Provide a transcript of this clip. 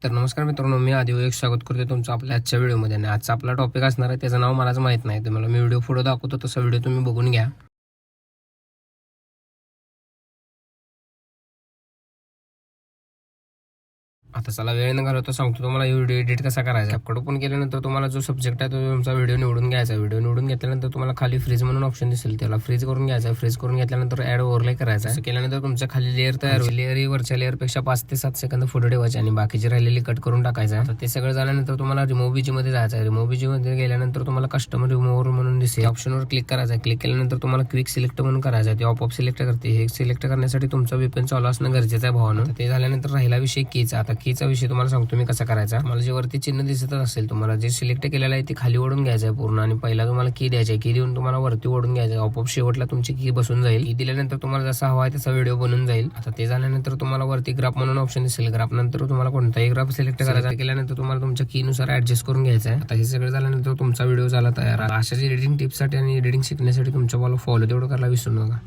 तर नमस्कार मित्रांनो, मी आदिवासी स्वागत करतो तुमचं आपल्या आजच्या व्हिडिओमध्ये. आणि आजचा आपला टॉपिक असणार आहे, त्याचं नाव मलाच माहित नाही. तुम्हाला मी व्हिडिओ पुढे दाखवतो, तसा व्हिडिओ तुम्ही बघून घ्या. आता चला वेळ न घालवता सांगतो तुम्हाला व्हिडिओ एडिट कसा करायचा. ॲपकडे ओपन केल्यानंतर तुम्हाला जो सब्जेक्ट आहे तो तुमचा व्हिडिओ निवडून घ्यायचा. व्हिडिओ निवडून घेतल्यानंतर तुम्हाला खाली फ्रीज म्हणून ऑप्शन दिसेल, त्याला फ्रीज करून घ्यायचा. फ्रीज करून घेतल्यानंतर ऍड ओव्हरले करायचा. असं केल्यानंतर तुमच्या खाली लेअर तयार होईल. लेअर ही वरच्या लेअरपेक्षा 5 ते 7 सेकंद पुढे ठेवायचे आणि बाकीची राहिलेली कट करून टाकायचं. आता ते सगळं झाल्यानंतर तुम्हाला रिमूव्ह बीजी मध्ये जायचं. रिमूव्ह बीजी मध्ये गेल्यानंतर तुम्हाला कस्टमर रिमूव्हर म्हणून दिसेल, ऑप्शनवर क्लिक करायचं. क्लिक केल्यानंतर तुम्हाला क्विक सिलेक्ट म्हणून करायचं. ते ऑप सिलेक्ट करते. हे सिलेक्ट करण्यासाठी तुमचा VPN चालू असणं गरजेचं आहे भावानं. ते झाल्यानंतर राहिला विषय कीचा. आता कीचा विषय तुम्हाला तुम्ही कसं करायचा. मला जे वरती चिन्ह दिसत असेल, तुम्हाला जे सिलेक्ट केलेलं आहे ते खाली ओढून घ्यायचं आहे पूर्ण, आणि पहिला तुम्हाला की द्यायची. की देऊन तुम्हाला वरती ओढून घ्यायचं. आपोआप शेवटला तुमची की बसून जाईल. की दिल्यानंतर तुम्हाला जसा हवा आहे तसा व्हिडिओ बनून जाईल. आता ते झाल्यानंतर तुम्हाला वरती ग्राफ म्हणून ऑप्शन दिसेल. ग्राफ नंतर तुम्हाला कोणताही ग्राफ सिलेक्ट करायचा. केल्यानंतर तुम्हाला तुमच्या कीनुसार ऍडजस्ट करून घ्यायचा आहे. आता हे सगळं झाल्यानंतर तुमचा व्हिडिओ झाला तयार. अशाच एडिटिंग टिप्ससाठी आणि एडिटिंग शिकण्यासाठी तुमच्या फॉलो तेवढं करायला विसरू नका.